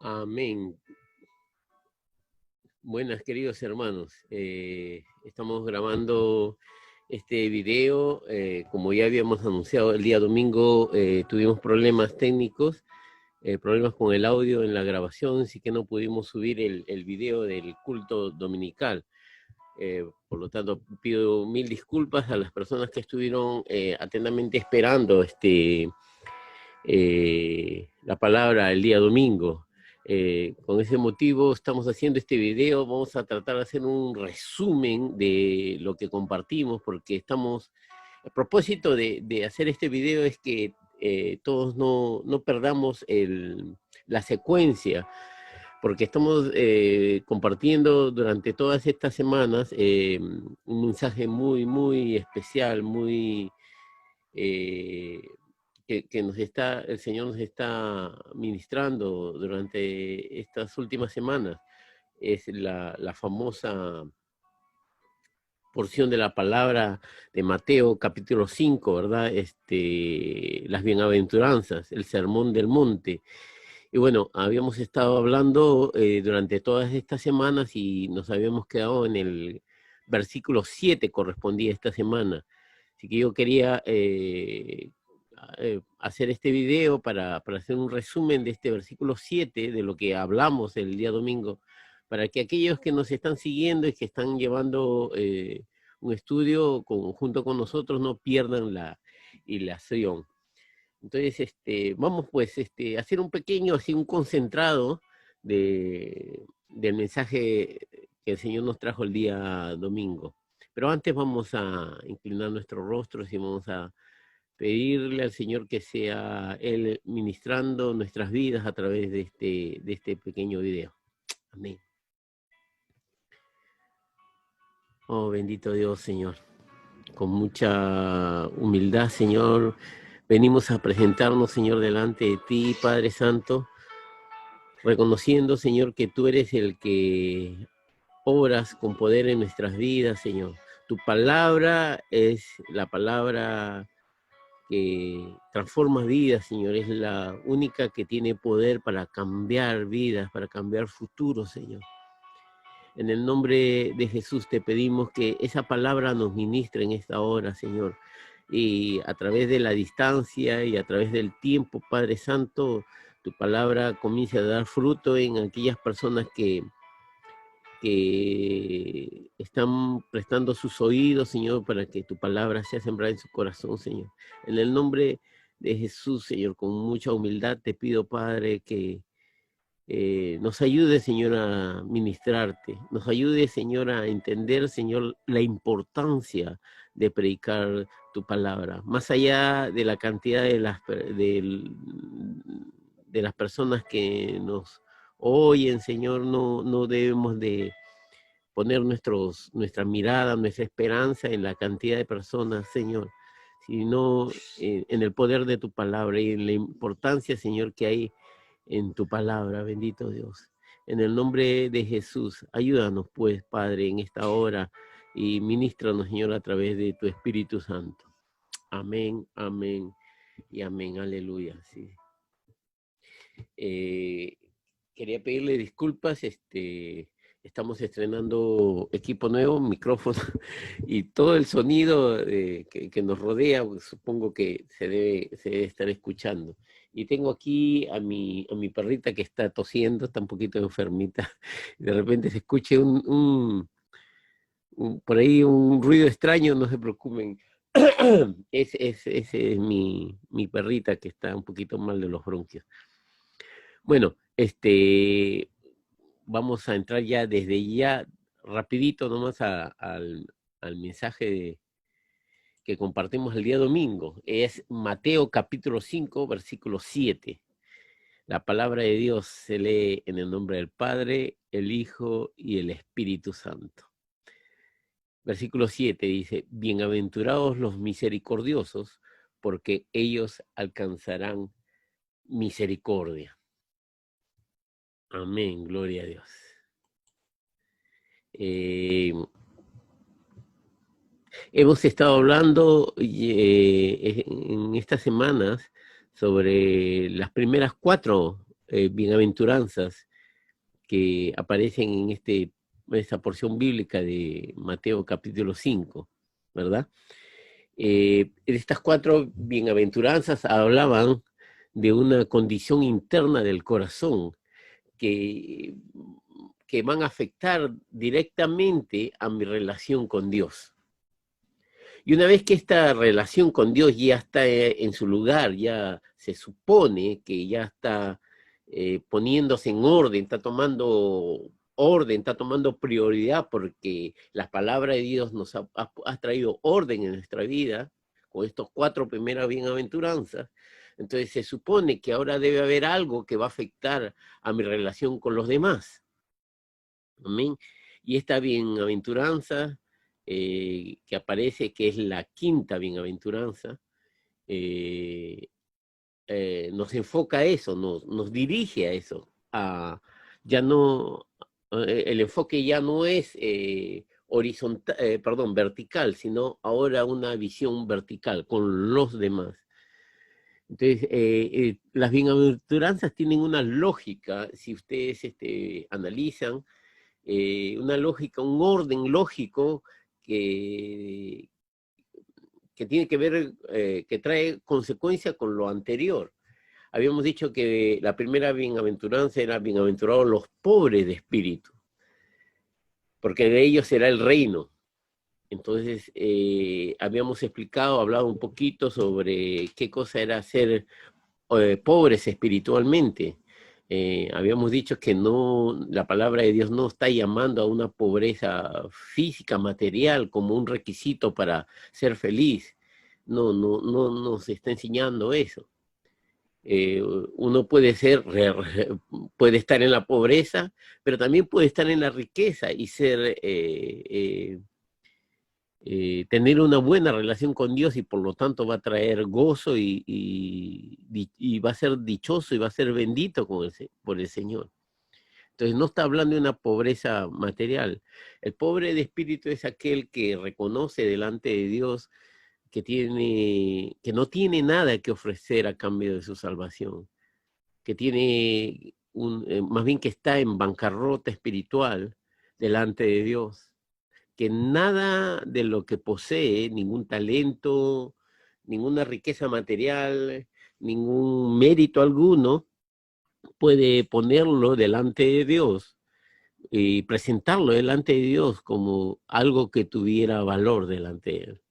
Amén. Buenas, queridos hermanos. Estamos grabando este video. Como ya habíamos anunciado el día domingo, tuvimos problemas técnicos, problemas con el audio en la grabación, así que no pudimos subir el video del culto dominical. Por lo tanto, pido mil disculpas a las personas que estuvieron atentamente esperando la palabra el día domingo. Con ese motivo estamos haciendo este video. Vamos a tratar de hacer un resumen de lo que compartimos, porque el propósito de hacer este video es que todos no perdamos la secuencia, porque estamos compartiendo durante todas estas semanas un mensaje muy especial, que el Señor nos está ministrando durante estas últimas semanas. Es la famosa porción de la palabra de Mateo capítulo 5, ¿verdad? Las bienaventuranzas, el sermón del monte. Y bueno, habíamos estado hablando durante todas estas semanas y nos habíamos quedado en el versículo 7, correspondía esta semana. Así que yo quería hacer este video para hacer un resumen de este versículo 7, de lo que hablamos el día domingo, para que aquellos que nos están siguiendo y que están llevando un estudio junto con nosotros no pierdan la hilación. Entonces, vamos pues a hacer un pequeño, así un concentrado del mensaje que el Señor nos trajo el día domingo. Pero antes vamos a inclinar nuestros rostros y vamos a pedirle al Señor que sea Él ministrando nuestras vidas a través de este pequeño video. Amén. Oh, bendito Dios, Señor. Con mucha humildad, Señor, venimos a presentarnos, Señor, delante de ti, Padre Santo, reconociendo, Señor, que tú eres el que obras con poder en nuestras vidas, Señor. Tu palabra es la palabra que transforma vidas, Señor. Es la única que tiene poder para cambiar vidas, para cambiar futuros, Señor. En el nombre de Jesús te pedimos que esa palabra nos ministre en esta hora, Señor. Y a través de la distancia y a través del tiempo, Padre Santo, tu palabra comience a dar fruto en aquellas personas que están prestando sus oídos, Señor, para que tu palabra sea sembrada en su corazón, Señor. En el nombre de Jesús, Señor, con mucha humildad te pido, Padre, que nos ayude, Señor, a ministrarte. Nos ayude, Señor, a entender, Señor, la importancia de predicar tu palabra. Más allá de la cantidad de las personas que nos oyen, Señor, no debemos de poner nuestra mirada, nuestra esperanza en la cantidad de personas, Señor, sino en el poder de tu palabra y en la importancia, Señor, que hay en tu palabra, bendito Dios. En el nombre de Jesús, ayúdanos pues, Padre, en esta hora y ministranos, Señor, a través de tu Espíritu Santo. Amén, amén y amén, aleluya. Sí. Quería pedirle disculpas, estamos estrenando equipo nuevo, micrófono, y todo el sonido que nos rodea, pues, supongo que se debe estar escuchando. Y tengo aquí a mi perrita que está tosiendo, está un poquito enfermita. De repente se escuche por ahí un ruido extraño, no se preocupen. Ese es mi perrita que está un poquito mal de los bronquios. Bueno, vamos a entrar ya desde ya, rapidito nomás al mensaje que compartimos el día domingo. Es Mateo capítulo 5, versículo 7. La palabra de Dios se lee en el nombre del Padre, el Hijo y el Espíritu Santo. Versículo 7 dice, bienaventurados los misericordiosos, porque ellos alcanzarán misericordia. Amén, gloria a Dios. Hemos estado hablando en estas semanas sobre las primeras 4 bienaventuranzas que aparecen en esta porción bíblica de Mateo capítulo 5, ¿verdad? Estas 4 bienaventuranzas hablaban de una condición interna del corazón que, que van a afectar directamente a mi relación con Dios. Y una vez que esta relación con Dios ya está en su lugar, ya se supone que ya está poniéndose en orden, está tomando orden, está tomando prioridad, porque la palabra de Dios nos ha traído orden en nuestra vida, con estos 4 primeras bienaventuranzas. Entonces se supone que ahora debe haber algo que va a afectar a mi relación con los demás. Amén. Y esta bienaventuranza que aparece, que es la 5ª bienaventuranza, nos enfoca a eso, nos dirige a eso. Ya no, el enfoque ya no es horizontal, vertical, sino ahora una visión vertical con los demás. Entonces, las bienaventuranzas tienen una lógica, si ustedes analizan, una lógica, un orden lógico que, que tiene que ver, que trae consecuencia con lo anterior. Habíamos dicho que la primera bienaventuranza era bienaventurados los pobres de espíritu, porque de ellos será el reino. Entonces, habíamos hablado un poquito sobre qué cosa era ser pobres espiritualmente. Habíamos dicho que no, la palabra de Dios no está llamando a una pobreza física, material, como un requisito para ser feliz. No nos está enseñando eso. Uno puede puede estar en la pobreza, pero también puede estar en la riqueza y tener una buena relación con Dios, y por lo tanto va a traer gozo y va a ser dichoso y va a ser bendito por el Señor. Entonces no está hablando de una pobreza material. El pobre de espíritu es aquel que reconoce delante de Dios que no tiene nada que ofrecer a cambio de su salvación, que tiene más bien que está en bancarrota espiritual delante de Dios, que nada de lo que posee, ningún talento, ninguna riqueza material, ningún mérito alguno, puede ponerlo delante de Dios y presentarlo delante de Dios como algo que tuviera valor delante de él.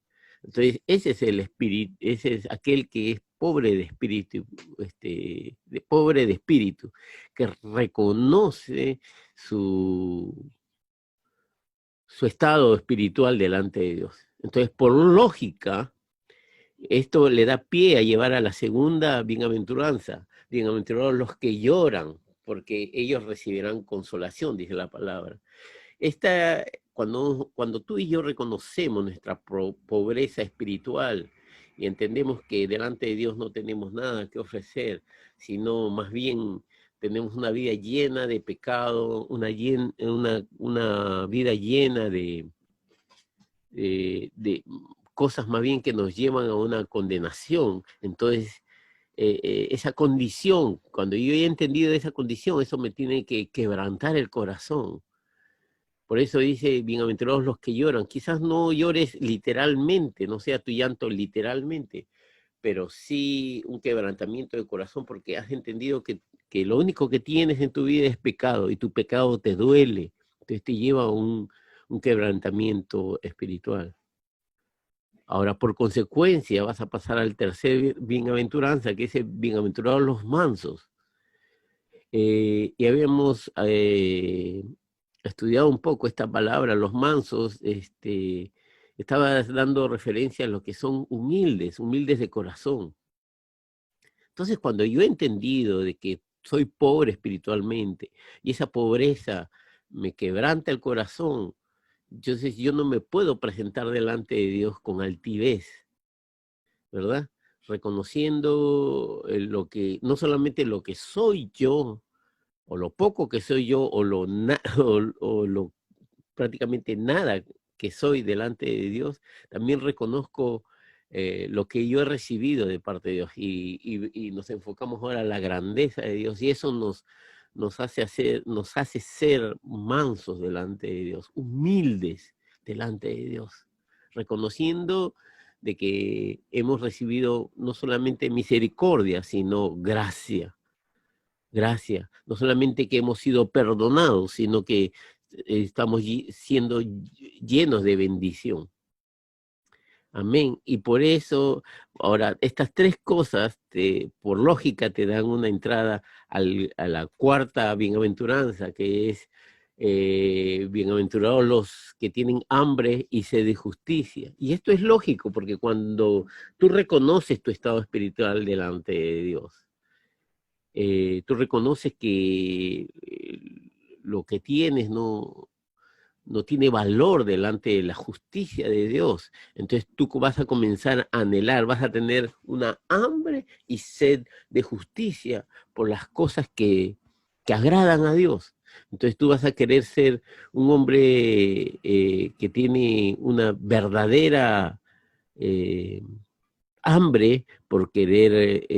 Entonces, ese es el espíritu, ese es aquel que es pobre de espíritu, pobre de espíritu, que reconoce su estado espiritual delante de Dios. Entonces, por lógica, esto le da pie a llevar a la segunda bienaventuranza. Bienaventurados los que lloran, porque ellos recibirán consolación, dice la palabra. Cuando tú y yo reconocemos nuestra pobreza espiritual y entendemos que delante de Dios no tenemos nada que ofrecer, sino más bien tenemos una vida llena de pecado, una vida llena de cosas más bien que nos llevan a una condenación. Entonces, esa condición, cuando yo he entendido esa condición, eso me tiene que quebrantar el corazón. Por eso dice, bienaventurados los que lloran. Quizás no llores literalmente, no sea tu llanto literalmente, pero sí un quebrantamiento de corazón, porque has entendido que lo único que tienes en tu vida es pecado, y tu pecado te duele, entonces te lleva a un quebrantamiento espiritual. Ahora, por consecuencia, vas a pasar al tercer bienaventuranza, que es bienaventurados los mansos. Y habíamos estudiado un poco esta palabra, los mansos. Estaba dando referencia a lo que son humildes de corazón. Entonces, cuando yo he entendido de que soy pobre espiritualmente y esa pobreza me quebranta el corazón, entonces yo no me puedo presentar delante de Dios con altivez, ¿verdad? Reconociendo no solamente lo que soy yo, o lo poco que soy yo, o lo prácticamente nada que soy delante de Dios, también reconozco lo que yo he recibido de parte de Dios, y nos enfocamos ahora en la grandeza de Dios, y eso nos hace ser mansos delante de Dios, humildes delante de Dios, reconociendo de que hemos recibido no solamente misericordia, sino gracia. Gracia, no solamente que hemos sido perdonados, sino que estamos siendo llenos de bendición. Amén. Y por eso, ahora, estas tres cosas, por lógica, te dan una entrada a la cuarta bienaventuranza, que es bienaventurados los que tienen hambre y sed de justicia. Y esto es lógico, porque cuando tú reconoces tu estado espiritual delante de Dios, tú reconoces que lo que tienes no tiene valor delante de la justicia de Dios. Entonces tú vas a comenzar a anhelar, vas a tener una hambre y sed de justicia por las cosas que agradan a Dios. Entonces tú vas a querer ser un hombre que tiene una verdadera hambre por querer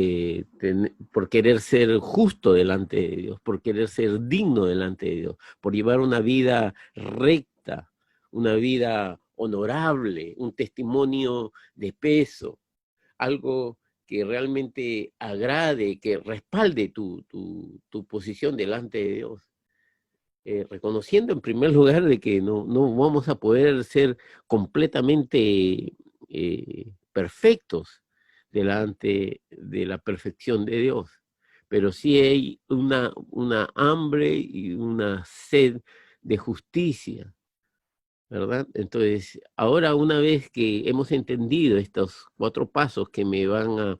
ser justo delante de Dios, por querer ser digno delante de Dios, por llevar una vida recta, una vida honorable, un testimonio de peso, algo que realmente agrade, que respalde tu posición delante de Dios. Reconociendo en primer lugar de que no vamos a poder ser completamente perfectos delante de la perfección de Dios, pero sí hay una hambre y una sed de justicia, ¿verdad? Entonces, ahora una vez que hemos entendido estos 4 pasos que me van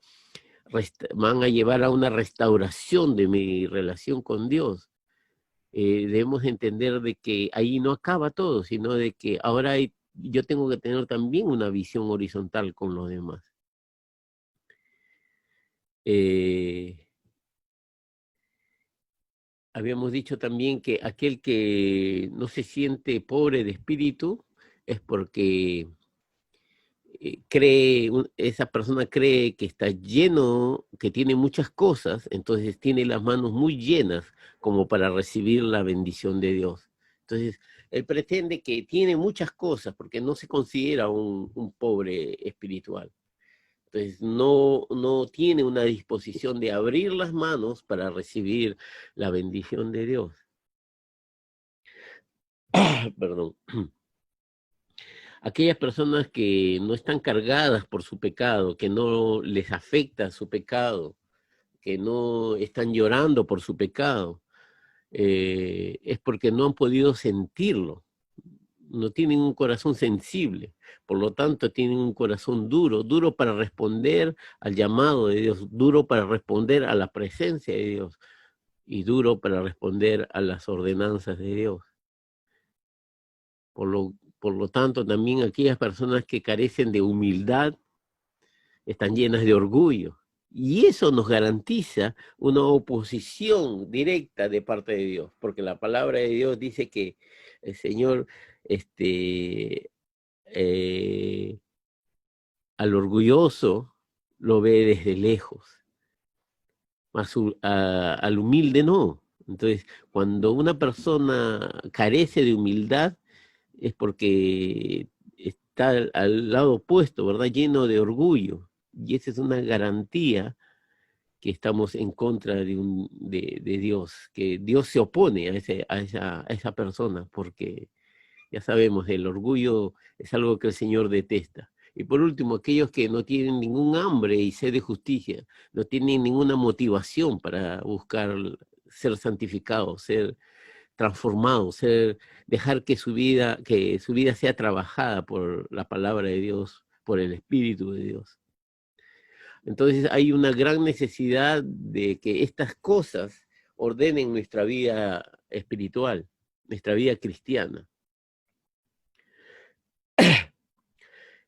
a llevar a una restauración de mi relación con Dios, debemos entender de que ahí no acaba todo, sino de que ahora yo tengo que tener también una visión horizontal con los demás. Habíamos dicho también que aquel que no se siente pobre de espíritu es porque esa persona cree que está lleno, que tiene muchas cosas, entonces tiene las manos muy llenas como para recibir la bendición de Dios. Entonces, él pretende que tiene muchas cosas porque no se considera un pobre espiritual. Entonces, no tiene una disposición de abrir las manos para recibir la bendición de Dios. Perdón. Aquellas personas que no están cargadas por su pecado, que no les afecta su pecado, que no están llorando por su pecado, es porque no han podido sentirlo, no tienen un corazón sensible, por lo tanto tienen un corazón duro, duro para responder al llamado de Dios, duro para responder a la presencia de Dios y duro para responder a las ordenanzas de Dios. Por lo tanto, también aquellas personas que carecen de humildad están llenas de orgullo. Y eso nos garantiza una oposición directa de parte de Dios, porque la palabra de Dios dice que el Señor, eh, al orgulloso lo ve desde lejos, mas al humilde no. Entonces, cuando una persona carece de humildad, es porque está al lado opuesto, ¿verdad? Lleno de orgullo. Y esa es una garantía que estamos en contra de Dios, que Dios se opone a esa persona, porque ya sabemos, el orgullo es algo que el Señor detesta. Y por último, aquellos que no tienen ningún hambre y sed de justicia, no tienen ninguna motivación para buscar ser santificados, ser transformados, dejar que su vida sea trabajada por la palabra de Dios, por el Espíritu de Dios. Entonces hay una gran necesidad de que estas cosas ordenen nuestra vida espiritual, nuestra vida cristiana.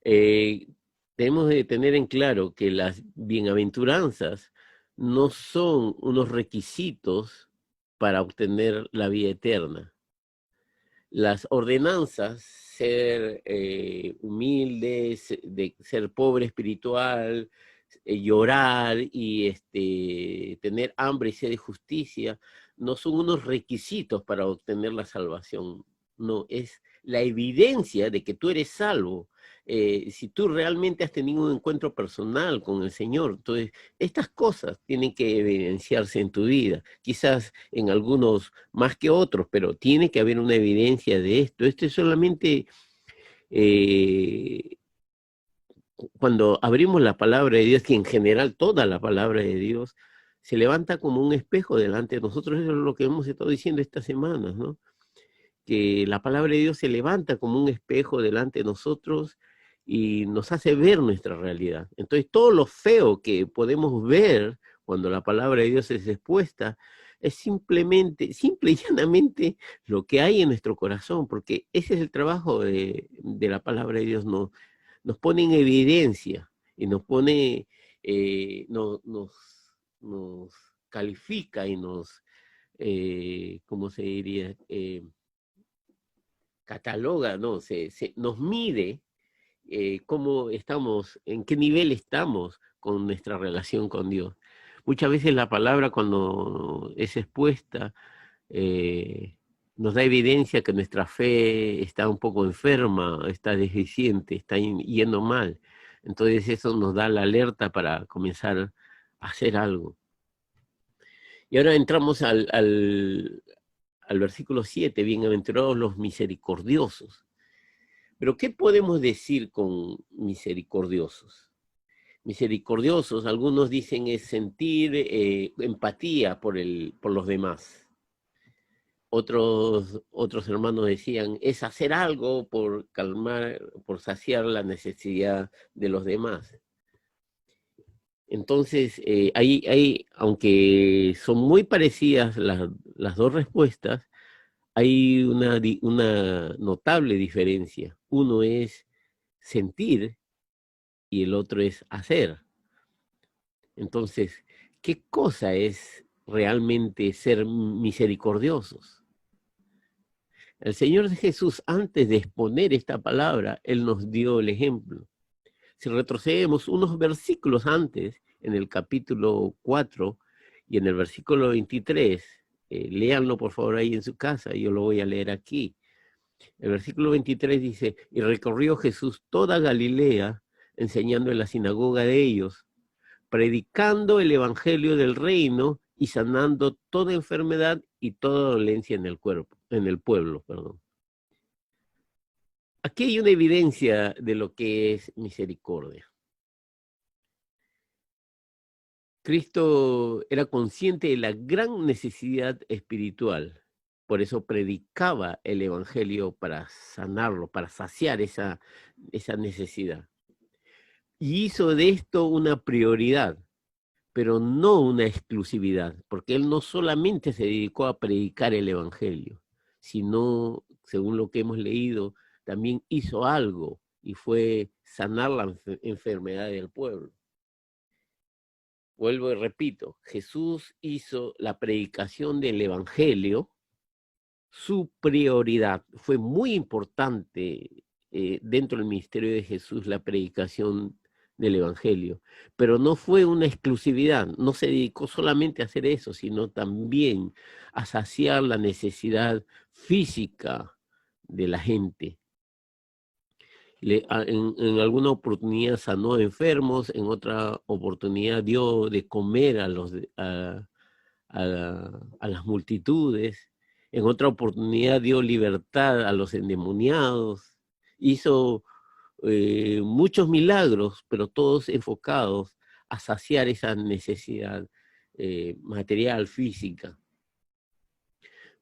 Debemos de tener en claro que las bienaventuranzas no son unos requisitos para obtener la vida eterna. Las ordenanzas ser humildes, de ser pobre espiritual, llorar y tener hambre y sed de justicia, no son unos requisitos para obtener la salvación. No, es la evidencia de que tú eres salvo. Si tú realmente has tenido un encuentro personal con el Señor, entonces estas cosas tienen que evidenciarse en tu vida. Quizás en algunos más que otros, pero tiene que haber una evidencia de esto. Esto es solamente eh, cuando abrimos la palabra de Dios, que en general toda la palabra de Dios se levanta como un espejo delante de nosotros. Eso es lo que hemos estado diciendo estas semanas, ¿no? Que la palabra de Dios se levanta como un espejo delante de nosotros y nos hace ver nuestra realidad. Entonces, todo lo feo que podemos ver cuando la palabra de Dios es expuesta es simplemente, simple y llanamente lo que hay en nuestro corazón, porque ese es el trabajo de la palabra de Dios, nos pone en evidencia y nos pone, nos califica y nos, ¿cómo se diría? Cataloga, ¿no? Nos mide cómo estamos, en qué nivel estamos con nuestra relación con Dios. Muchas veces la palabra cuando es expuesta nos da evidencia que nuestra fe está un poco enferma, está deficiente, está yendo mal. Entonces eso nos da la alerta para comenzar a hacer algo. Y ahora entramos al versículo 7, bienaventurados los misericordiosos. Pero ¿qué podemos decir con misericordiosos? Misericordiosos, algunos dicen es sentir empatía por los demás. Otros hermanos decían es hacer algo por calmar, por saciar la necesidad de los demás. Entonces, aunque son muy parecidas las dos respuestas, hay una notable diferencia. Uno es sentir y el otro es hacer. Entonces, ¿qué cosa es realmente ser misericordiosos? El Señor Jesús, antes de exponer esta palabra, Él nos dio el ejemplo. Si retrocedemos unos versículos antes, en el capítulo 4 y en el versículo 23, léanlo por favor ahí en su casa, yo lo voy a leer aquí. El versículo 23 dice, y recorrió Jesús toda Galilea, enseñando en la sinagoga de ellos, predicando el evangelio del reino y sanando toda enfermedad y toda dolencia en el pueblo, perdón. Aquí hay una evidencia de lo que es misericordia. Cristo era consciente de la gran necesidad espiritual, por eso predicaba el evangelio para sanarlo, para saciar esa necesidad. Y hizo de esto una prioridad, pero no una exclusividad, porque él no solamente se dedicó a predicar el evangelio, sino, según lo que hemos leído, también hizo algo y fue sanar la enfermedad del pueblo. Vuelvo y repito, Jesús hizo la predicación del evangelio su prioridad. Fue muy importante dentro del ministerio de Jesús la predicación del evangelio, pero no fue una exclusividad, no se dedicó solamente a hacer eso, sino también a saciar la necesidad física de la gente. En alguna oportunidad sanó enfermos, en otra oportunidad dio de comer a las multitudes, en otra oportunidad dio libertad a los endemoniados, hizo muchos milagros, pero todos enfocados a saciar esa necesidad material, física.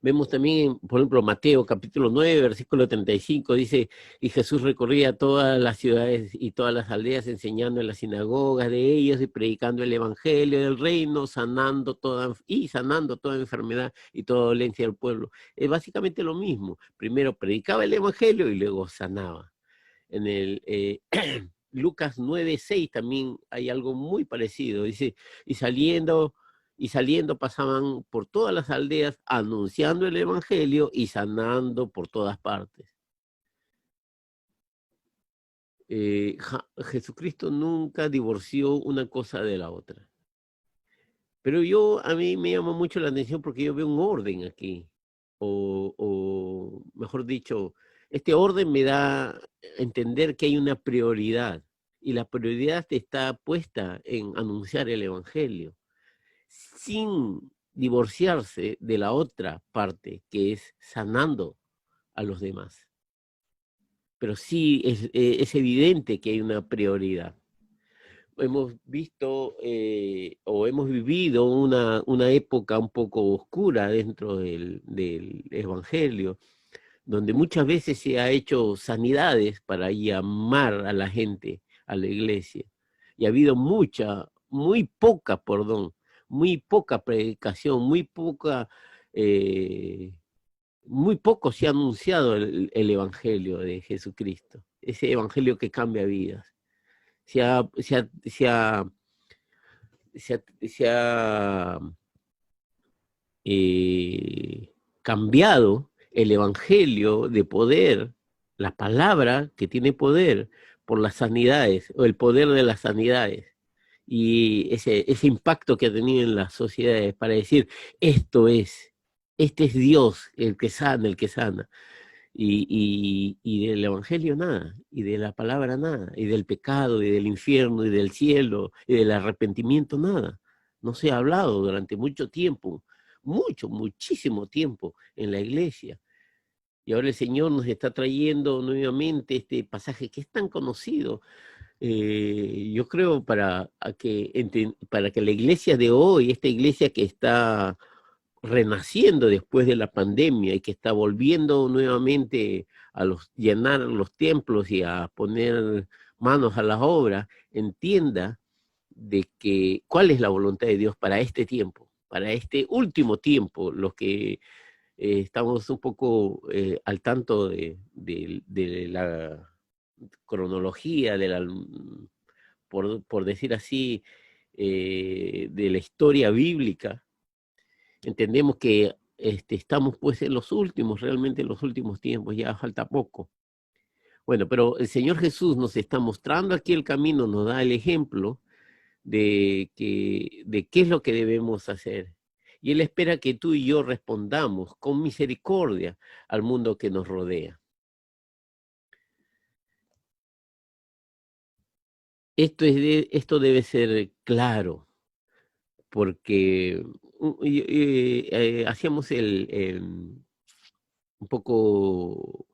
Vemos también, por ejemplo, Mateo capítulo 9, versículo 35, dice, y Jesús recorría todas las ciudades y todas las aldeas, enseñando en las sinagogas de ellos y predicando el evangelio del reino, sanando toda enfermedad y toda dolencia del pueblo. Es básicamente lo mismo. Primero predicaba el evangelio y luego sanaba. En el Lucas 9:6 también hay algo muy parecido. Dice, y saliendo pasaban por todas las aldeas anunciando el evangelio y sanando por todas partes. Jesucristo nunca divorció una cosa de la otra. Pero a mí me llama mucho la atención porque yo veo un orden aquí. O mejor dicho, este orden me da a entender que hay una prioridad. Y la prioridad está puesta en anunciar el Evangelio, sin divorciarse de la otra parte, que es sanando a los demás. Pero sí es evidente que hay una prioridad. Hemos visto o hemos vivido una época un poco oscura dentro del Evangelio, donde muchas veces se ha hecho sanidades para llamar a la gente a la iglesia. Y ha habido muy poca predicación, muy poco se ha anunciado el Evangelio de Jesucristo, ese Evangelio que cambia vidas. Se ha, se ha, se ha, se ha, se ha cambiado el evangelio de poder, la palabra que tiene poder por las sanidades, o el poder de las sanidades, y ese impacto que ha tenido en las sociedades para decir, este es Dios el que sana, el que sana. Y del evangelio nada, y de la palabra nada, y del pecado, y del infierno, y del cielo, y del arrepentimiento nada. No se ha hablado durante mucho tiempo, muchísimo tiempo en la iglesia. Y ahora el Señor nos está trayendo nuevamente este pasaje que es tan conocido. Yo creo para que la iglesia de hoy, esta iglesia que está renaciendo después de la pandemia y que está volviendo nuevamente a llenar los templos y a poner manos a la obra, entienda de que cuál es la voluntad de Dios para este tiempo, para este último tiempo, los que estamos un poco al tanto de la cronología, por decir así, de la historia bíblica. Entendemos que estamos pues en los últimos, realmente en los últimos tiempos, ya falta poco. Bueno, pero el Señor Jesús nos está mostrando aquí el camino, nos da el ejemplo de qué es lo que debemos hacer. Y Él espera que tú y yo respondamos con misericordia al mundo que nos rodea. Esto debe ser claro, porque hacíamos un poco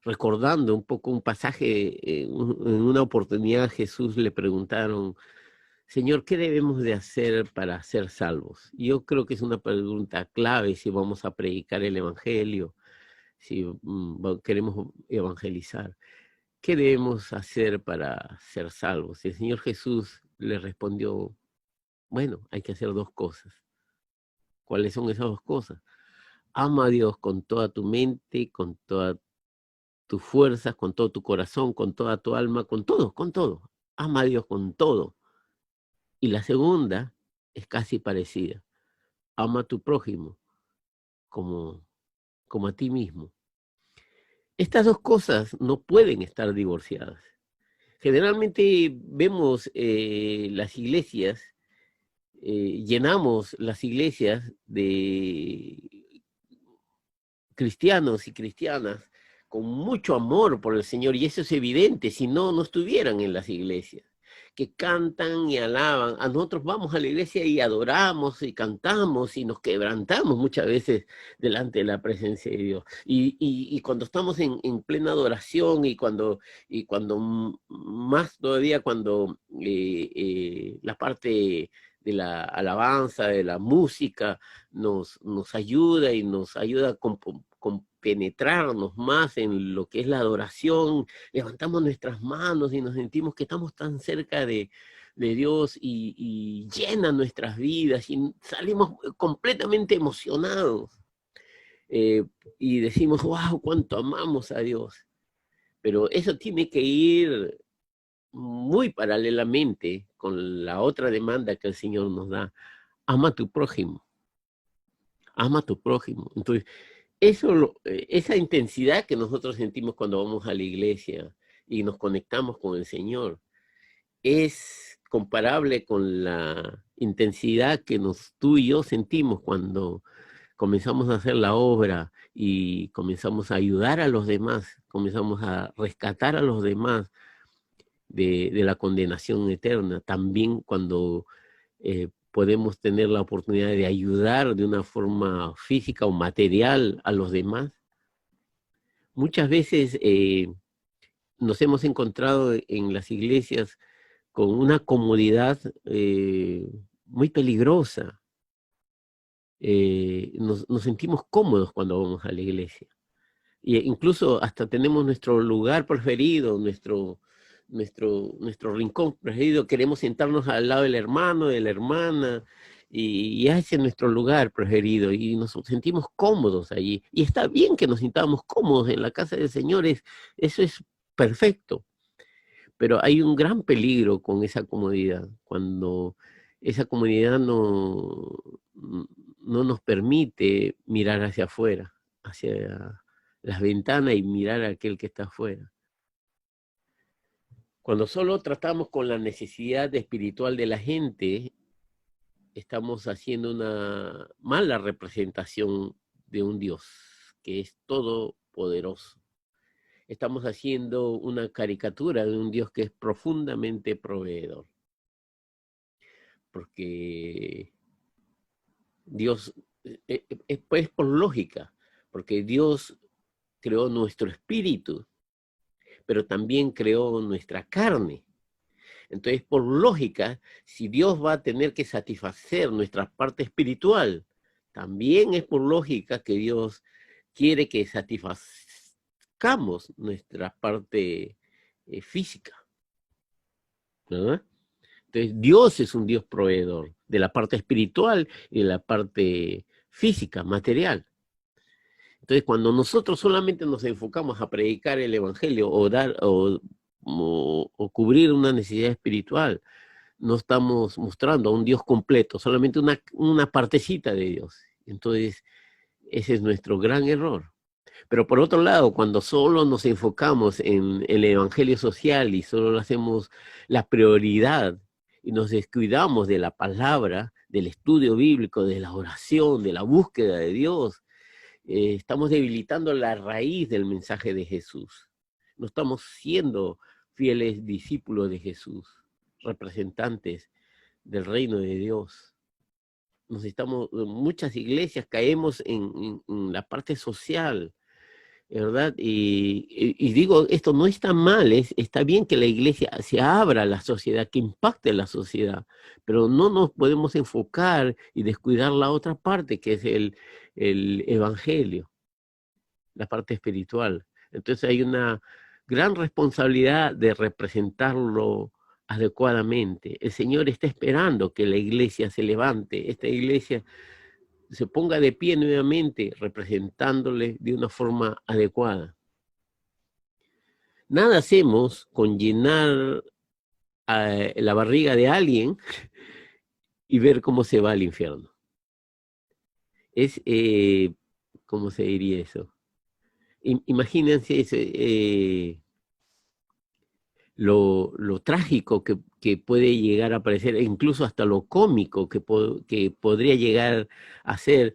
recordando un poco un pasaje, en una oportunidad Jesús le preguntaron, Señor, ¿qué debemos de hacer para ser salvos? Yo creo que es una pregunta clave si vamos a predicar el Evangelio, si queremos evangelizar. ¿Qué debemos hacer para ser salvos? Y el Señor Jesús le respondió, bueno, hay que hacer dos cosas. ¿Cuáles son esas dos cosas? Ama a Dios con toda tu mente, con toda tus fuerzas, con todo tu corazón, con toda tu alma, con todo, con todo. Ama a Dios con todo. Y la segunda es casi parecida. Ama a tu prójimo como, como a ti mismo. Estas dos cosas no pueden estar divorciadas. Generalmente vemos las iglesias, llenamos las iglesias de cristianos y cristianas con mucho amor por el Señor, y eso es evidente, si no, no estuvieran en las iglesias, que cantan y alaban. A nosotros vamos a la iglesia y adoramos y cantamos y nos quebrantamos muchas veces delante de la presencia de Dios. Y cuando estamos en plena adoración y cuando más todavía cuando la parte de la alabanza, de la música, nos ayuda y nos ayuda a penetrarnos más en lo que es la adoración, levantamos nuestras manos y nos sentimos que estamos tan cerca de Dios y llena nuestras vidas y salimos completamente emocionados y decimos, wow, cuánto amamos a Dios. Pero eso tiene que ir muy paralelamente con la otra demanda que el Señor nos da. Ama a tu prójimo, ama a tu prójimo. Entonces, esa intensidad que nosotros sentimos cuando vamos a la iglesia, y nos conectamos con el Señor. Es comparable con la intensidad que tú y yo sentimos cuando comenzamos a hacer la obra y comenzamos a ayudar a los demás, comenzamos a rescatar a los demás de la condenación eterna. También cuando podemos tener la oportunidad de ayudar de una forma física o material a los demás. Muchas veces nos hemos encontrado en las iglesias con una comodidad muy peligrosa. Nos sentimos cómodos cuando vamos a la iglesia. E incluso hasta tenemos nuestro lugar preferido, nuestro rincón preferido. Queremos sentarnos al lado del hermano, de la hermana, y ese es nuestro lugar preferido. Y nos sentimos cómodos allí. Y está bien que nos sintamos cómodos en la casa del Señor, eso es perfecto. Pero hay un gran peligro con esa comodidad, cuando esa comodidad no nos permite mirar hacia afuera, hacia las ventanas y mirar a aquel que está afuera. Cuando solo tratamos con la necesidad espiritual de la gente, estamos haciendo una mala representación de un Dios que es todopoderoso. Estamos haciendo una caricatura de un Dios que es profundamente proveedor. Porque Dios, pues por lógica, porque Dios creó nuestro espíritu, pero también creó nuestra carne. Entonces, por lógica, si Dios va a tener que satisfacer nuestra parte espiritual, también es por lógica que Dios quiere que satisfazcamos nuestra parte física, ¿verdad? Entonces, Dios es un Dios proveedor de la parte espiritual y de la parte física, material. Entonces, cuando nosotros solamente nos enfocamos a predicar el evangelio o dar o cubrir una necesidad espiritual, no estamos mostrando a un Dios completo, solamente una partecita de Dios. Entonces, ese es nuestro gran error. Pero por otro lado, cuando solo nos enfocamos en el evangelio social y solo hacemos la prioridad y nos descuidamos de la palabra, del estudio bíblico, de la oración, de la búsqueda de Dios, estamos debilitando la raíz del mensaje de Jesús. No estamos siendo fieles discípulos de Jesús, representantes del reino de Dios. Muchas iglesias caemos en la parte social, ¿verdad? Y digo, esto no está mal, está bien que la iglesia se abra a la sociedad, que impacte la sociedad, pero no nos podemos enfocar y descuidar la otra parte, que es el evangelio, la parte espiritual. Entonces hay una gran responsabilidad de representarlo adecuadamente. El Señor está esperando que la iglesia se levante, esta iglesia se ponga de pie nuevamente, representándole de una forma adecuada. Nada hacemos con llenar la barriga de alguien y ver cómo se va al infierno. Es, ¿cómo se diría eso? Imagínense lo trágico que puede llegar a parecer, e incluso hasta lo cómico que podría llegar a ser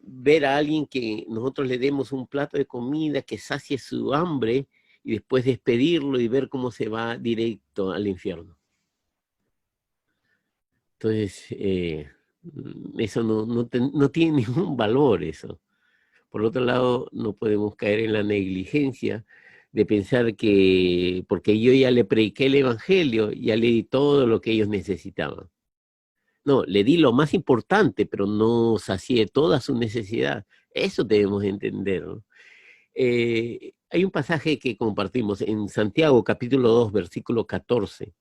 ver a alguien que nosotros le demos un plato de comida que sacie su hambre y después despedirlo y ver cómo se va directo al infierno. Entonces, eso no tiene ningún valor eso. Por otro lado, no podemos caer en la negligencia de pensar que porque yo ya le prediqué el evangelio, ya le di todo lo que ellos necesitaban. No, le di lo más importante, pero no sacié toda su necesidad. Eso debemos entender, ¿no? Hay un pasaje que compartimos en Santiago, capítulo 2, versículo 14.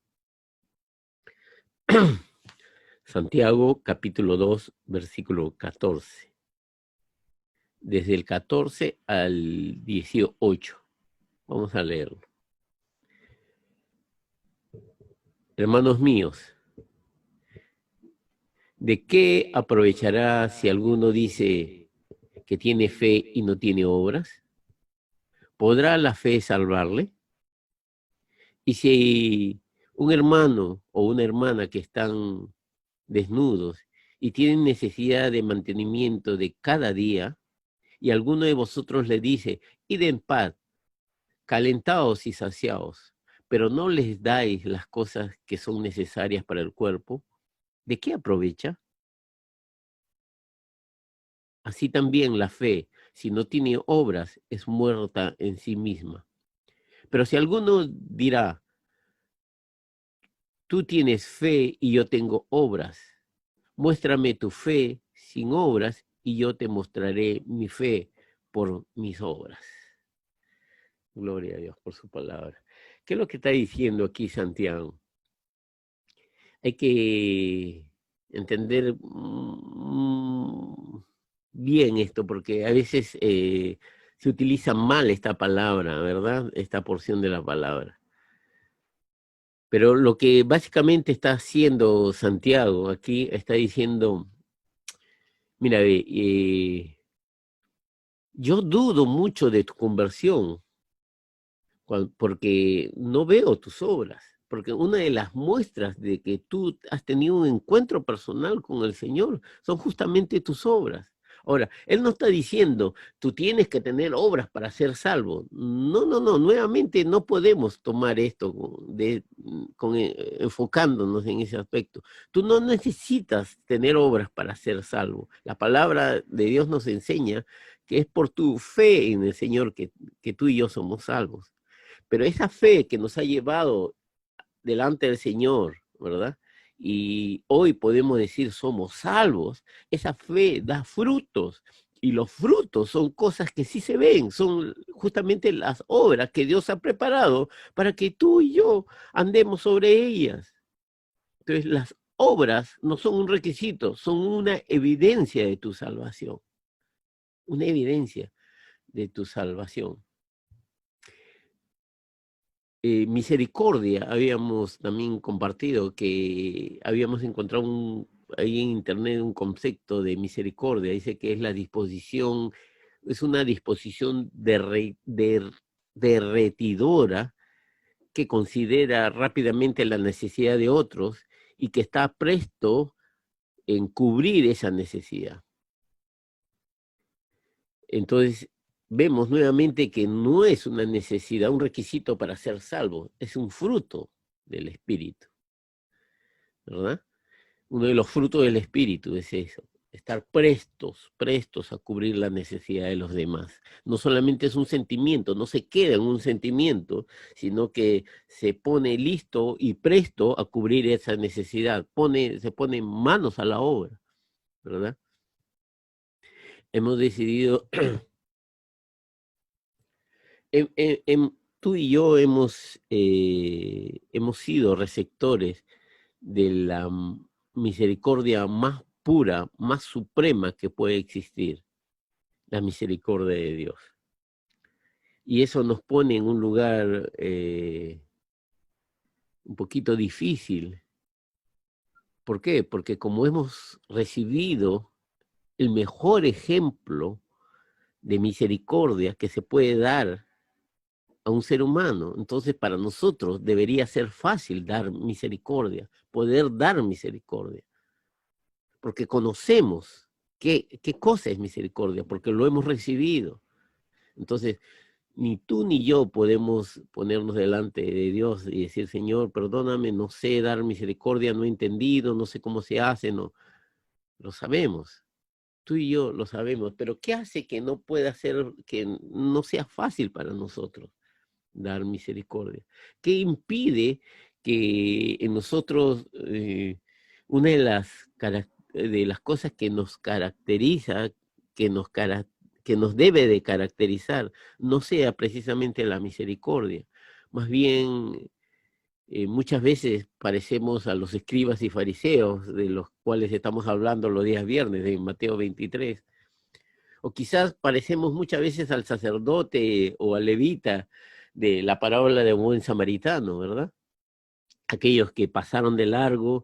Santiago, capítulo 2, versículo 14. Desde el 14 al 18. Vamos a leerlo. Hermanos míos, ¿de qué aprovechará si alguno dice que tiene fe y no tiene obras? ¿Podrá la fe salvarle? Y si un hermano o una hermana que están desnudos y tienen necesidad de mantenimiento de cada día, y alguno de vosotros le dice, id en paz, calentaos y saciaos, pero no les dais las cosas que son necesarias para el cuerpo, ¿de qué aprovecha? Así también la fe, si no tiene obras, es muerta en sí misma. Pero si alguno dirá, tú tienes fe y yo tengo obras, muéstrame tu fe sin obras y yo te mostraré mi fe por mis obras. Gloria a Dios por su palabra. ¿Qué es lo que está diciendo aquí Santiago? Hay que entender bien esto, porque a veces se utiliza mal esta palabra, ¿verdad? Esta porción de la palabra. Pero lo que básicamente está haciendo Santiago aquí, está diciendo, mira, yo dudo mucho de tu conversión, porque no veo tus obras, porque una de las muestras de que tú has tenido un encuentro personal con el Señor son justamente tus obras. Ahora, Él no está diciendo, tú tienes que tener obras para ser salvo. No, no, no, nuevamente no podemos tomar esto enfocándonos en ese aspecto. Tú no necesitas tener obras para ser salvo. La palabra de Dios nos enseña que es por tu fe en el Señor que tú y yo somos salvos. Pero esa fe que nos ha llevado delante del Señor, ¿verdad? Y hoy podemos decir somos salvos, esa fe da frutos. Y los frutos son cosas que sí se ven, son justamente las obras que Dios ha preparado para que tú y yo andemos sobre ellas. Entonces las obras no son un requisito, son una evidencia de tu salvación, una evidencia de tu salvación. Misericordia, habíamos también compartido que habíamos encontrado ahí en internet un concepto de misericordia, dice que es la disposición, es una disposición derretidora que considera rápidamente la necesidad de otros y que está presto en cubrir esa necesidad. Entonces, vemos nuevamente que no es una necesidad, un requisito para ser salvo, es un fruto del Espíritu, ¿verdad? Uno de los frutos del Espíritu es eso, estar prestos a cubrir la necesidad de los demás. No solamente es un sentimiento, no se queda en un sentimiento, sino que se pone listo y presto a cubrir esa necesidad, se pone manos a la obra, ¿verdad? Hemos decidido tú y yo hemos sido receptores de la misericordia más pura, más suprema que puede existir, la misericordia de Dios. Y eso nos pone en un lugar un poquito difícil. ¿Por qué? Porque como hemos recibido el mejor ejemplo de misericordia que se puede dar a un ser humano. Entonces, para nosotros debería ser fácil dar misericordia, poder dar misericordia, porque conocemos qué cosa es misericordia, porque lo hemos recibido. Entonces, ni tú ni yo podemos ponernos delante de Dios y decir, Señor, perdóname, no sé dar misericordia, no he entendido, no sé cómo se hace, no. Lo sabemos, tú y yo lo sabemos, pero ¿qué hace que no pueda ser, que no sea fácil para nosotros dar misericordia? ¿Qué impide que en nosotros una de las cosas que nos caracteriza, que nos debe de caracterizar, no sea precisamente la misericordia? Más bien, muchas veces parecemos a los escribas y fariseos de los cuales estamos hablando los días viernes en Mateo 23. O quizás parecemos muchas veces al sacerdote o al levita de la parábola de buen samaritano, ¿verdad? Aquellos que pasaron de largo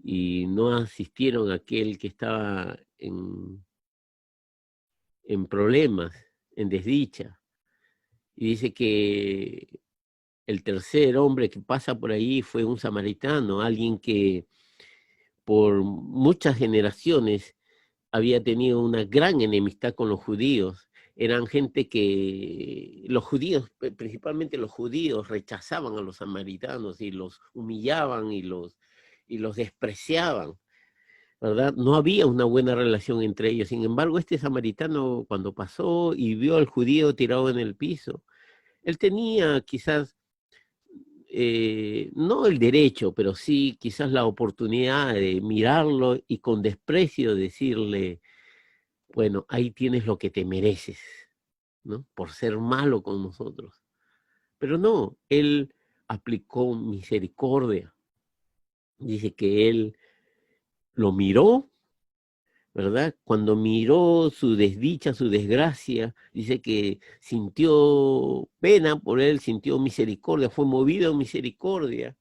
y no asistieron a aquel que estaba en problemas, en desdicha. Y dice que el tercer hombre que pasa por ahí fue un samaritano, alguien que por muchas generaciones había tenido una gran enemistad con los judíos. Eran gente que los judíos, principalmente los judíos, rechazaban a los samaritanos y los humillaban y los despreciaban, ¿verdad? No había una buena relación entre ellos. Sin embargo, este samaritano, cuando pasó y vio al judío tirado en el piso, él tenía quizás, no el derecho, pero sí quizás la oportunidad de mirarlo y con desprecio decirle, bueno, ahí tienes lo que te mereces, ¿no? Por ser malo con nosotros. Pero no, él aplicó misericordia. Dice que él lo miró, ¿verdad? Cuando miró su desdicha, su desgracia, dice que sintió pena por él, sintió misericordia, fue movido a misericordia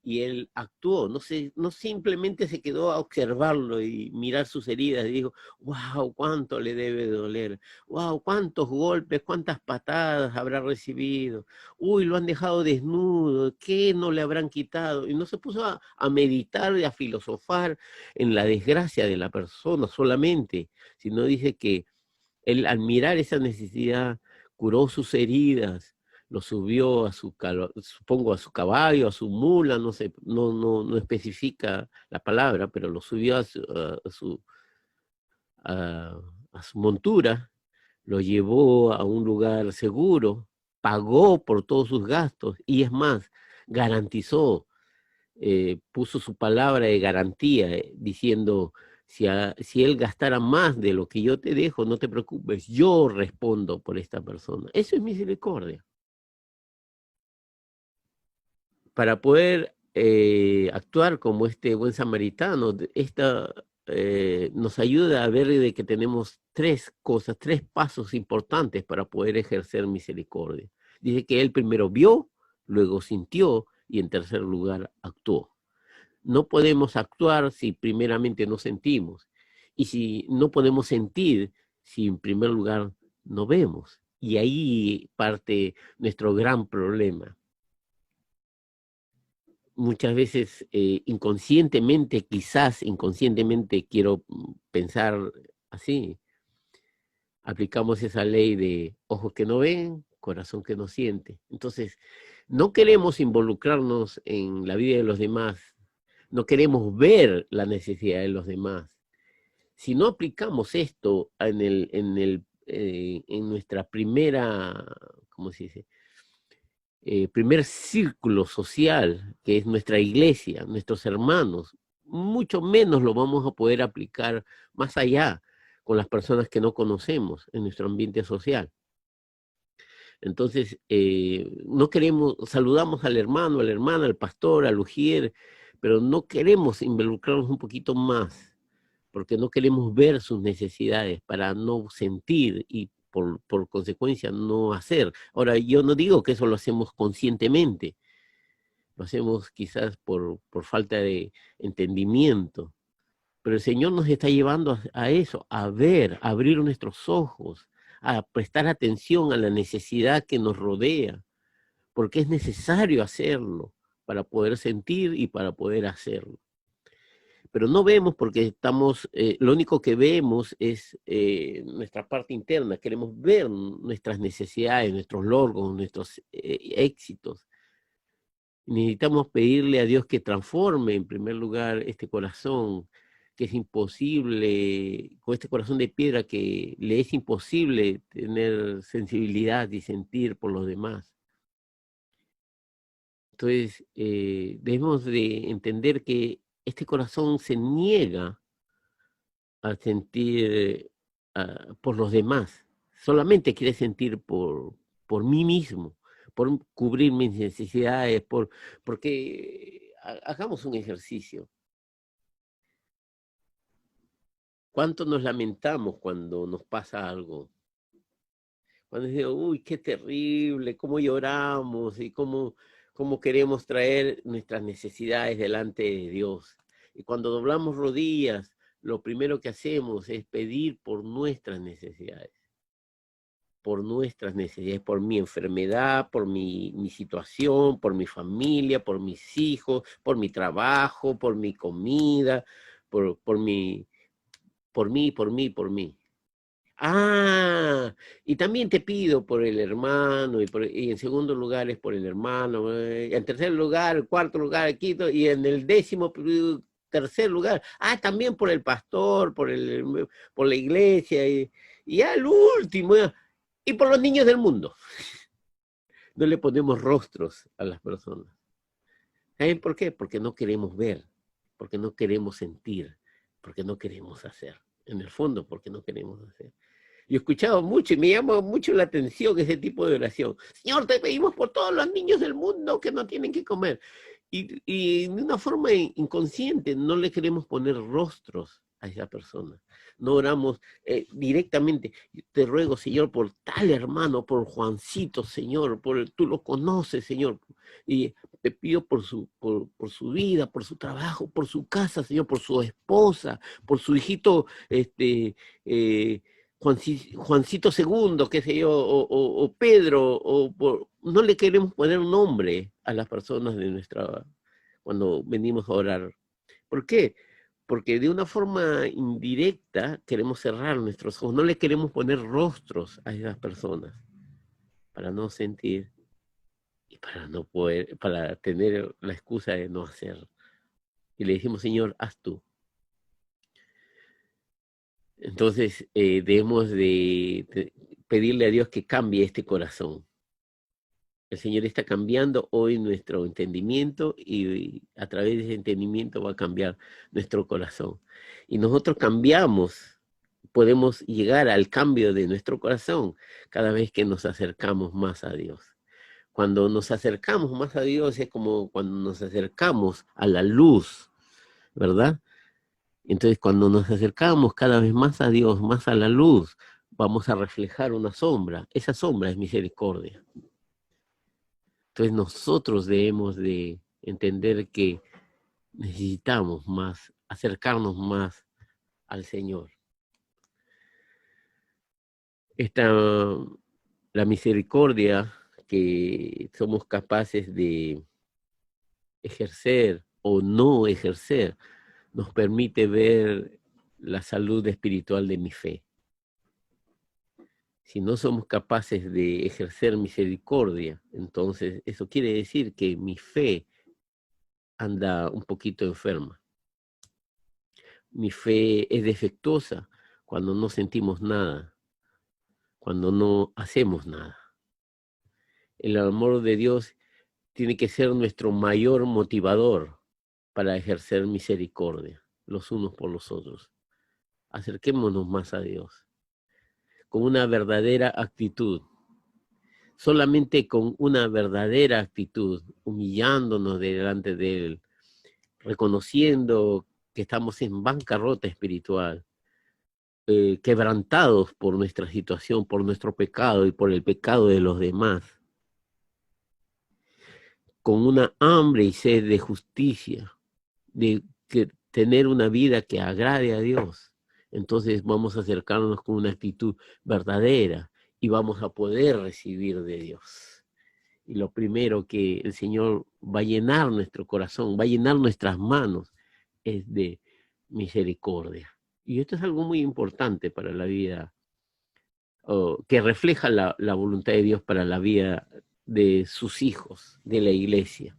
y él actuó, no simplemente se quedó a observarlo y mirar sus heridas y dijo, wow, cuánto le debe doler, wow, cuántos golpes, cuántas patadas habrá recibido, uy, lo han dejado desnudo, ¿qué no le habrán quitado? Y no se puso a meditar y a filosofar en la desgracia de la persona solamente, sino dice que él al mirar esa necesidad curó sus heridas, lo subió a supongo a su caballo, a su mula, no sé, no especifica la palabra, pero lo subió a, a su montura, lo llevó a un lugar seguro, pagó por todos sus gastos y es más, garantizó, puso su palabra de garantía, diciendo, si él gastara más de lo que yo te dejo, no te preocupes, yo respondo por esta persona. Eso es misericordia. Para poder actuar como este buen samaritano, nos ayuda a ver de que tenemos tres cosas, tres pasos importantes para poder ejercer misericordia. Dice que él primero vio, luego sintió y en tercer lugar actuó. No podemos actuar si primeramente no sentimos. Y si no podemos sentir si en primer lugar no vemos. Y ahí parte nuestro gran problema. Muchas veces inconscientemente, quizás inconscientemente quiero pensar así, aplicamos esa ley de ojos que no ven, corazón que no siente. Entonces, no queremos involucrarnos en la vida de los demás, no queremos ver la necesidad de los demás. Si no aplicamos esto en nuestra primera, ¿cómo se dice? Primer círculo social, que es nuestra iglesia, nuestros hermanos, mucho menos lo vamos a poder aplicar más allá con las personas que no conocemos en nuestro ambiente social. Entonces, no queremos, saludamos al hermano, a la hermana, al pastor, al ujier, pero no queremos involucrarnos un poquito más, porque no queremos ver sus necesidades para no sentir y por consecuencia no hacer. Ahora, yo no digo que eso lo hacemos conscientemente, lo hacemos quizás por falta de entendimiento, pero el Señor nos está llevando a eso, a ver, a abrir nuestros ojos, a prestar atención a la necesidad que nos rodea, porque es necesario hacerlo para poder sentir y para poder hacerlo. Pero no vemos porque estamos, lo único que vemos es nuestra parte interna, queremos ver nuestras necesidades, nuestros logros, nuestros éxitos. Necesitamos pedirle a Dios que transforme en primer lugar este corazón, que es imposible, con este corazón de piedra que le es imposible tener sensibilidad y sentir por los demás. Entonces, debemos de entender que este corazón se niega a sentir por los demás. Solamente quiere sentir por mí mismo, por cubrir mis necesidades, porque hagamos un ejercicio. ¿Cuánto nos lamentamos cuando nos pasa algo? Cuando decimos, uy, qué terrible, cómo lloramos y cómo queremos traer nuestras necesidades delante de Dios. Y cuando doblamos rodillas, lo primero que hacemos es pedir por nuestras necesidades. por nuestras necesidades, por mi enfermedad, por mi situación, por mi familia, por mis hijos, por mi trabajo, por mi comida, por mí, por mí. Ah, y también te pido por el hermano, y en segundo lugar es por el hermano, en tercer lugar, el cuarto lugar, el quinto, y en el décimo tercer lugar, también por el pastor, por la iglesia, y al último, y por los niños del mundo. No le ponemos rostros a las personas. ¿Saben por qué? Porque no queremos ver, porque no queremos sentir, porque no queremos hacer. En el fondo, porque no queremos hacer. Yo he escuchado mucho y me llama mucho la atención ese tipo de oración. Señor, te pedimos por todos los niños del mundo que no tienen que comer. Y de una forma inconsciente no le queremos poner rostros a esa persona. No oramos directamente. Te ruego, Señor, por tal hermano, por Juancito, Señor, tú lo conoces, Señor. Y te pido por su vida, por su trabajo, por su casa, Señor, por su esposa, por su hijito, Juancito II, qué sé yo, o Pedro, no le queremos poner un nombre a las personas cuando venimos a orar. ¿Por qué? Porque de una forma indirecta queremos cerrar nuestros ojos, no le queremos poner rostros a esas personas para no sentir y para no poder, para tener la excusa de no hacer. Y le decimos, Señor, haz tú. Entonces, debemos de pedirle a Dios que cambie este corazón. El Señor está cambiando hoy nuestro entendimiento y a través de ese entendimiento va a cambiar nuestro corazón. Y nosotros cambiamos, podemos llegar al cambio de nuestro corazón cada vez que nos acercamos más a Dios. Cuando nos acercamos más a Dios es como cuando nos acercamos a la luz, ¿verdad? Entonces, cuando nos acercamos cada vez más a Dios, más a la luz, vamos a reflejar una sombra. Esa sombra es misericordia. Entonces, nosotros debemos de entender que necesitamos más, acercarnos más al Señor. La misericordia que somos capaces de ejercer o no ejercer, nos permite ver la salud espiritual de mi fe. Si no somos capaces de ejercer misericordia, entonces eso quiere decir que mi fe anda un poquito enferma. Mi fe es defectuosa cuando no sentimos nada, cuando no hacemos nada. El amor de Dios tiene que ser nuestro mayor motivador para ejercer misericordia, los unos por los otros. Acerquémonos más a Dios con una verdadera actitud. Solamente con una verdadera actitud, humillándonos delante de Él, reconociendo que estamos en bancarrota espiritual, quebrantados por nuestra situación, por nuestro pecado y por el pecado de los demás, con una hambre y sed de justicia, de tener una vida que agrade a Dios. Entonces vamos a acercarnos con una actitud verdadera y vamos a poder recibir de Dios. Y lo primero que el Señor va a llenar nuestro corazón, va a llenar nuestras manos, es de misericordia. Y esto es algo muy importante para la vida, que refleja la voluntad de Dios para la vida de sus hijos, de la iglesia.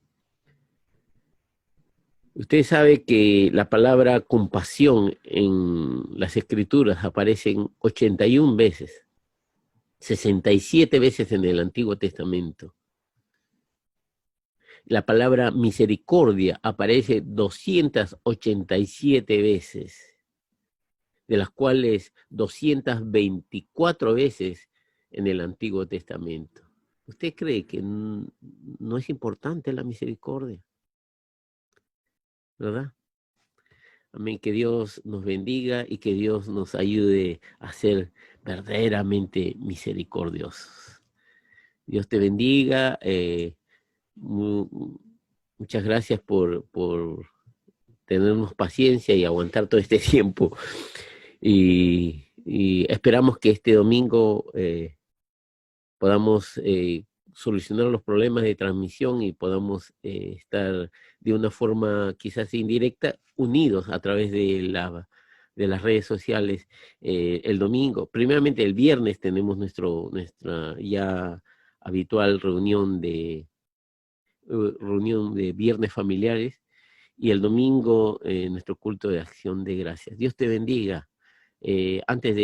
Usted sabe que la palabra compasión en las Escrituras aparece 81 veces, 67 veces en el Antiguo Testamento. La palabra misericordia aparece 287 veces, de las cuales 224 veces en el Antiguo Testamento. ¿Usted cree que no es importante la misericordia? ¿Verdad? Amén, que Dios nos bendiga y que Dios nos ayude a ser verdaderamente misericordiosos. Dios te bendiga. Muchas gracias por tenernos paciencia y aguantar todo este tiempo. Y esperamos que este domingo podamos solucionar los problemas de transmisión y podamos estar de una forma quizás indirecta unidos a través de las redes sociales. El domingo, primeramente el viernes tenemos nuestra ya habitual reunión de viernes familiares, y el domingo nuestro culto de acción de gracias. Dios te bendiga. Antes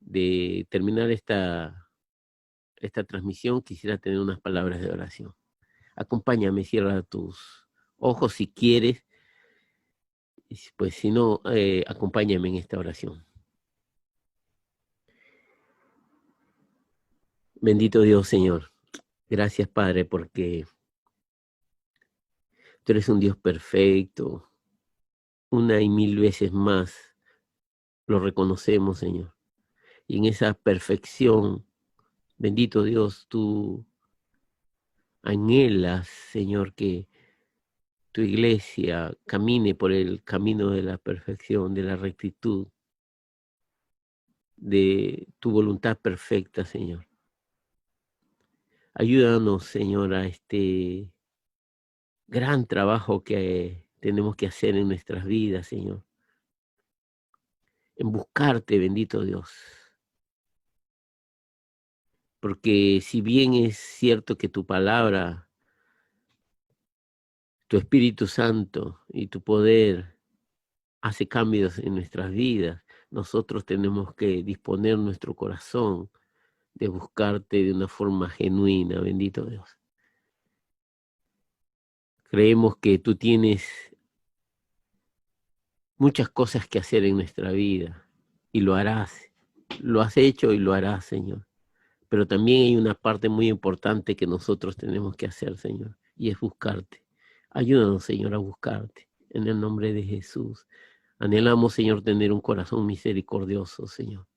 de terminar esta transmisión, quisiera tener unas palabras de oración. Acompáñame, cierra tus ojos si quieres, pues si no, acompáñame en esta oración. Bendito Dios, Señor. Gracias, Padre, porque tú eres un Dios perfecto. Una y mil veces más lo reconocemos, Señor. Y en esa perfección, bendito Dios, tú anhelas, Señor, que tu iglesia camine por el camino de la perfección, de la rectitud, de tu voluntad perfecta, Señor. Ayúdanos, Señor, a este gran trabajo que tenemos que hacer en nuestras vidas, Señor. En buscarte, bendito Dios. Porque si bien es cierto que tu palabra, tu Espíritu Santo y tu poder hace cambios en nuestras vidas, nosotros tenemos que disponer nuestro corazón de buscarte de una forma genuina, bendito Dios. Creemos que tú tienes muchas cosas que hacer en nuestra vida y lo harás. Lo has hecho y lo harás, Señor. Pero también hay una parte muy importante que nosotros tenemos que hacer, Señor, y es buscarte. Ayúdanos, Señor, a buscarte en el nombre de Jesús. Anhelamos, Señor, tener un corazón misericordioso, Señor.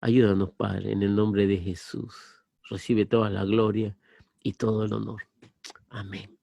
Ayúdanos, Padre, en el nombre de Jesús. Recibe toda la gloria y todo el honor. Amén.